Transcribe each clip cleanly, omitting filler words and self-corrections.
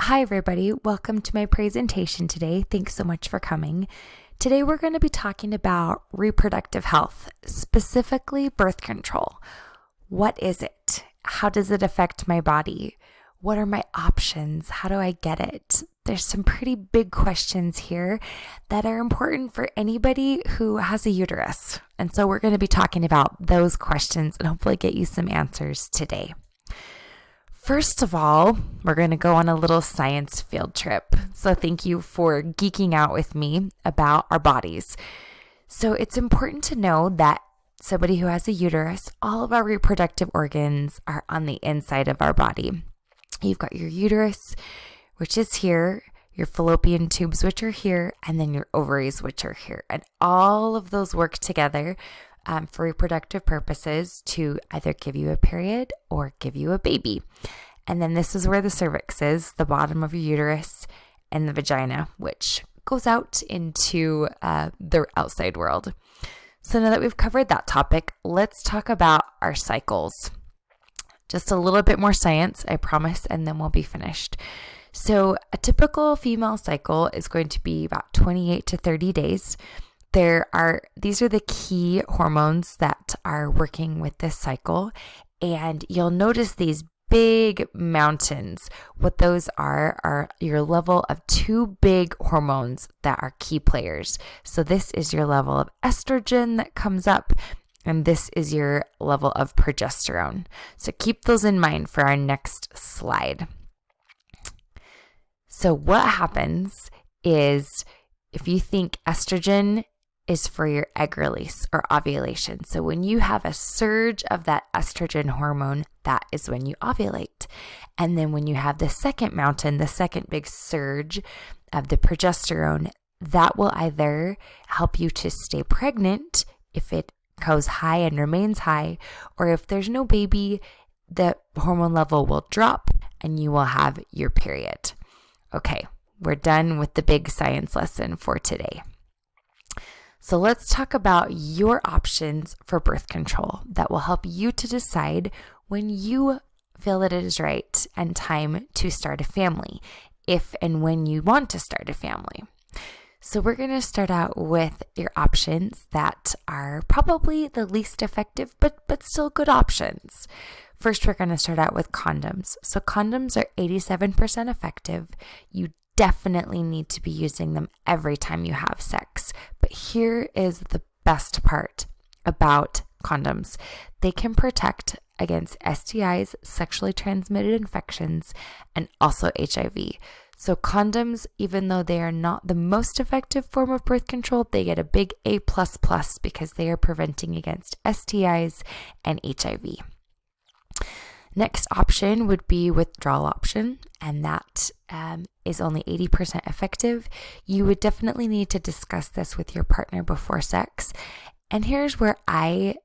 Hi, everybody. Welcome to my presentation today. Thanks so much for coming. Today, we're going to be talking about reproductive health, specifically birth control. What is it? How does it affect my body? What are my options? How do I get it? There's some pretty big questions here that are important for anybody who has a uterus. And so we're going to be talking about those questions and hopefully get you some answers today. First of all, we're going to go on a little science field trip. So thank you for geeking out with me about our bodies. So it's important to know that somebody who has a uterus, all of our reproductive organs are on the inside of our body. You've got your uterus, which is here, your fallopian tubes, which are here, and then your ovaries, which are here. And all of those work together for reproductive purposes to either give you a period or give you a baby. And then this is where the cervix is, the bottom of your uterus, and the vagina, which goes out into the outside world. So now that we've covered that topic, let's talk about our cycles. Just a little bit more science, I promise, and then we'll be finished. So a typical female cycle is going to be about 28 to 30 days. These are the key hormones that are working with this cycle, and you'll notice these big mountains. What those are your level of two big hormones that are key players. So this is your level of estrogen that comes up, and this is your level of progesterone. So keep those in mind for our next slide. So what happens is if you think estrogen is for your egg release or ovulation. So when you have a surge of that estrogen hormone, that is when you ovulate. And then when you have the second mountain, the second big surge of the progesterone, that will either help you to stay pregnant if it goes high and remains high, or if there's no baby, the hormone level will drop and you will have your period. Okay, we're done with the big science lesson for today. So let's talk about your options for birth control that will help you to decide when you feel that it is right and time to start a family, if and when you want to start a family. So we're going to start out with your options that are probably the least effective, but still good options. First, we're going to start out with condoms. So condoms are 87% effective. You definitely need to be using them every time you have sex. But here is the best part about condoms. They can protect against STIs, sexually transmitted infections, and also HIV. So condoms, even though they are not the most effective form of birth control, they get a big A++ because they are preventing against STIs and HIV. Next option would be withdrawal option, and that is only 80% effective. You would definitely need to discuss this with your partner before sex. And here's where I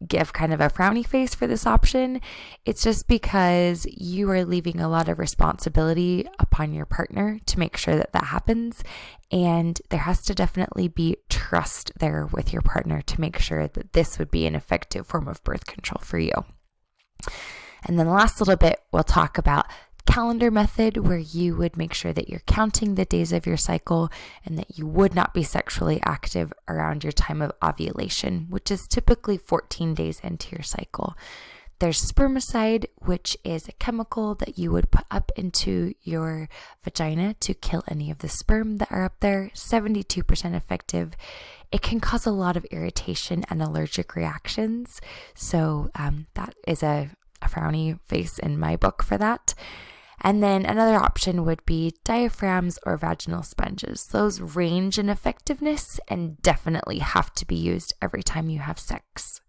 give kind of a frowny face for this option. It's just because you are leaving a lot of responsibility upon your partner to make sure that that happens. And there has to definitely be trust there with your partner to make sure that this would be an effective form of birth control for you. And then the last little bit, we'll talk about calendar method, where you would make sure that you're counting the days of your cycle and that you would not be sexually active around your time of ovulation, which is typically 14 days into your cycle. There's spermicide, which is a chemical that you would put up into your vagina to kill any of the sperm that are up there, 72% effective. It can cause a lot of irritation and allergic reactions. So that is a frowny face in my book for that. And then another option would be diaphragms or vaginal sponges. Those range in effectiveness and definitely have to be used every time you have sex.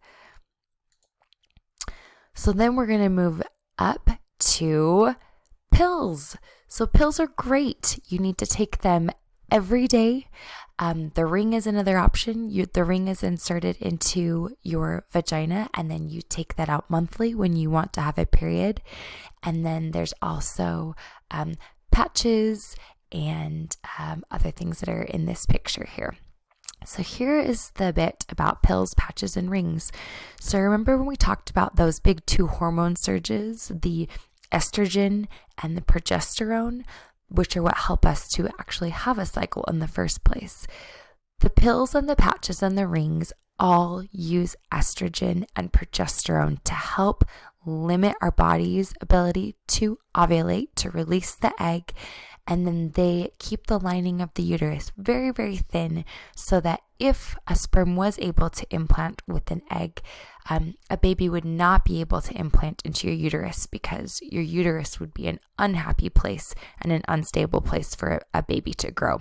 So then we're going to move up to pills. So pills are great. You need to take them every day. The ring is another option. The ring is inserted into your vagina, and then you take that out monthly when you want to have a period. And then there's also patches and other things that are in this picture here. So here is the bit about pills, patches, and rings. So remember when we talked about those big two hormone surges, the estrogen and the progesterone, which are what help us to actually have a cycle in the first place. The pills and the patches and the rings all use estrogen and progesterone to help limit our body's ability to ovulate, to release the egg, and then they keep the lining of the uterus very, very thin so that if a sperm was able to implant with an egg, a baby would not be able to implant into your uterus because your uterus would be an unhappy place and an unstable place for a baby to grow.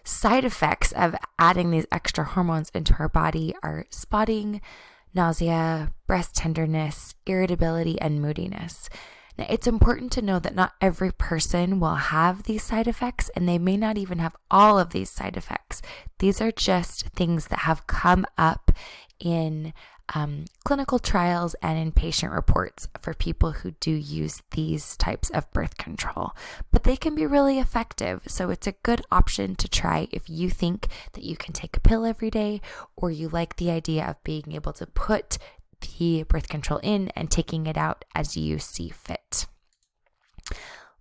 Side effects of adding these extra hormones into our body are spotting, nausea, breast tenderness, irritability, and moodiness. Now, it's important to know that not every person will have these side effects, and they may not even have all of these side effects. These are just things that have come up in clinical trials and in patient reports for people who do use these types of birth control. But they can be really effective, so it's a good option to try if you think that you can take a pill every day, or you like the idea of being able to put the birth control in and taking it out as you see fit.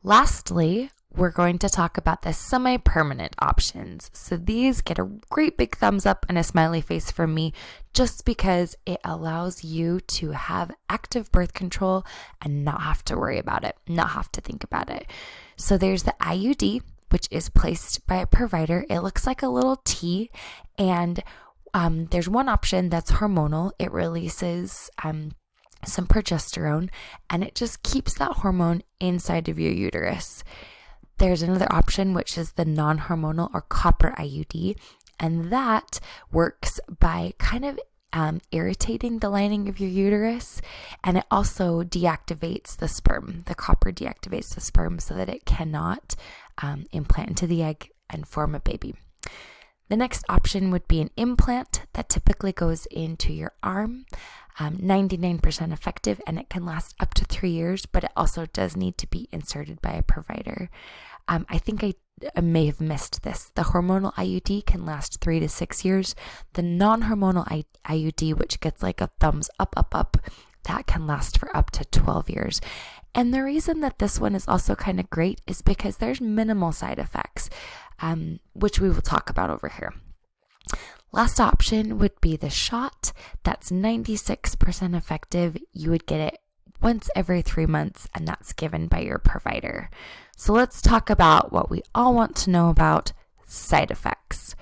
Lastly, we're going to talk about the semi-permanent options. So these get a great big thumbs up and a smiley face from me just because it allows you to have active birth control and not have to worry about it, not have to think about it. So there's the IUD, which is placed by a provider. It looks like a little T, and there's one option that's hormonal. It releases some progesterone, and it just keeps that hormone inside of your uterus. There's another option, which is the non-hormonal or copper IUD, and that works by kind of irritating the lining of your uterus, and it also deactivates the sperm. The copper deactivates the sperm so that it cannot implant into the egg and form a baby. The next option would be an implant that typically goes into your arm, 99% effective, and it can last up to 3 years, but it also does need to be inserted by a provider. I think I may have missed this. The hormonal IUD can last 3 to 6 years. The non-hormonal IUD, which gets like a thumbs up, that can last for up to 12 years. And the reason that this one is also kind of great is because there's minimal side effects, which we will talk about over here. Last option would be the shot. That's 96% effective. You would get it once every 3 months, and that's given by your provider. So let's talk about what we all want to know about: side effects.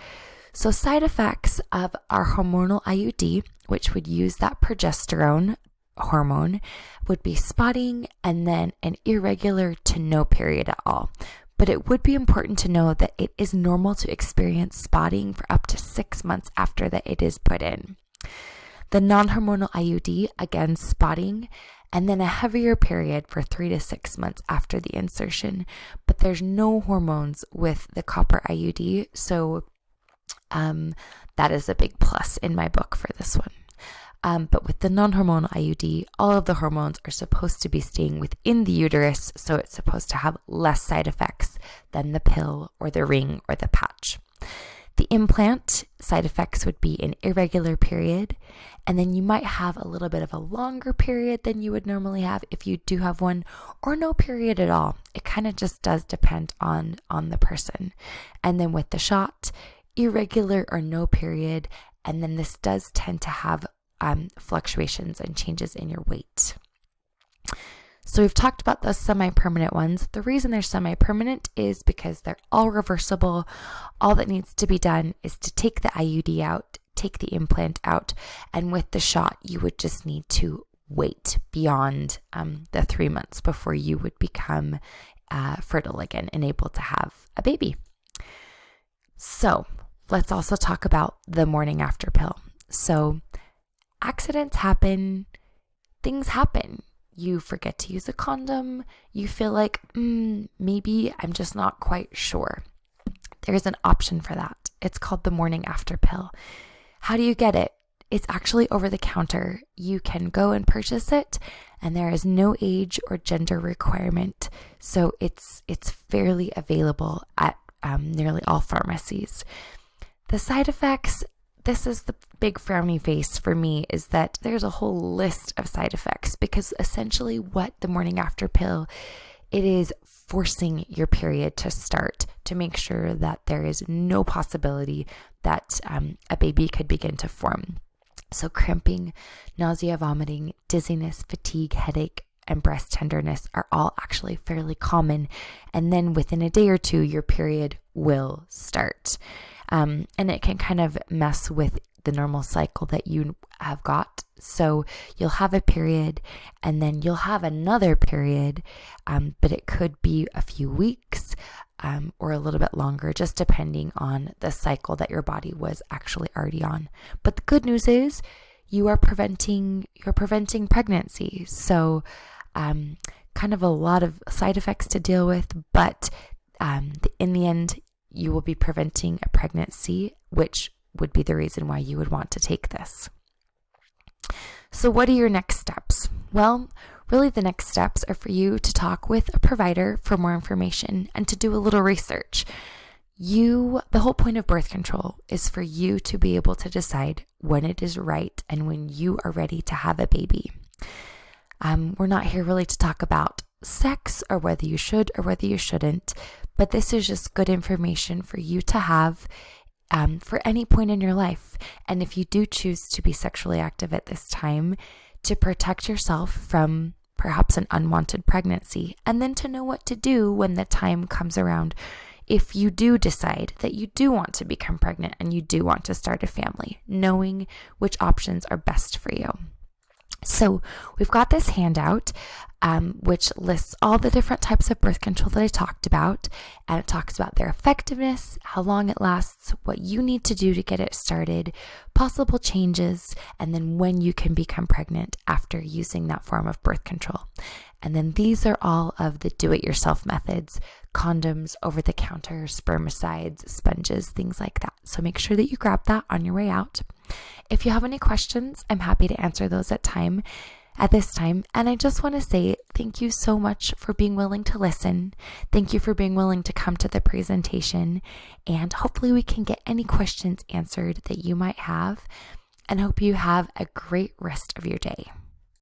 So side effects of our hormonal IUD, which would use that progesterone hormone, would be spotting and then an irregular to no period at all. But it would be important to know that it is normal to experience spotting for up to 6 months after that it is put in. The non-hormonal IUD, again, spotting, and then a heavier period for 3 to 6 months after the insertion. But there's no hormones with the copper IUD, so that is a big plus in my book for this one. But with the non-hormonal IUD, all of the hormones are supposed to be staying within the uterus, so it's supposed to have less side effects than the pill or the ring or the patch. The implant side effects would be an irregular period, and then you might have a little bit of a longer period than you would normally have if you do have one, or no period at all. It kind of just does depend on the person. And then with the shot, irregular or no period, and then this does tend to have fluctuations and changes in your weight. So we've talked about the semi-permanent ones. The reason they're semi-permanent is because they're all reversible. All that needs to be done is to take the IUD out, take the implant out, and with the shot, you would just need to wait beyond the 3 months before you would become fertile again and able to have a baby. So let's also talk about the morning after pill. So accidents happen, things happen. You forget to use a condom. You feel like, maybe I'm just not quite sure. There's an option for that. It's called the morning after pill. How do you get it? It's actually over the counter. You can go and purchase it, and there is no age or gender requirement. So it's fairly available at nearly all pharmacies. The side effects, this is the big frowny face for me, is that there's a whole list of side effects, because essentially what the morning after pill, it is forcing your period to start to make sure that there is no possibility that a baby could begin to form. So cramping, nausea, vomiting, dizziness, fatigue, headache, and breast tenderness are all actually fairly common. And then within a day or two, your period will start. And it can kind of mess with the normal cycle that you have got. So you'll have a period and then you'll have another period, but it could be a few weeks or a little bit longer, just depending on the cycle that your body was actually already on. But the good news is you're preventing pregnancy. So kind of a lot of side effects to deal with, but in the end, you will be preventing a pregnancy, which would be the reason why you would want to take this. So what are your next steps? Well, really the next steps are for you to talk with a provider for more information and to do a little research. The whole point of birth control is for you to be able to decide when it is right and when you are ready to have a baby. We're not here really to talk about sex or whether you should or whether you shouldn't, but this is just good information for you to have for any point in your life. And if you do choose to be sexually active at this time, to protect yourself from perhaps an unwanted pregnancy, and then to know what to do when the time comes around. If you do decide that you do want to become pregnant and you do want to start a family, knowing which options are best for you. So we've got this handout, which lists all the different types of birth control that I talked about, and it talks about their effectiveness, how long it lasts, what you need to do to get it started, possible changes, and then when you can become pregnant after using that form of birth control. And then these are all of the do-it-yourself methods: condoms, over-the-counter, spermicides, sponges, things like that. So make sure that you grab that on your way out. If you have any questions, I'm happy to answer those at this time. And I just want to say thank you so much for being willing to listen. Thank you for being willing to come to the presentation. And hopefully we can get any questions answered that you might have. And hope you have a great rest of your day.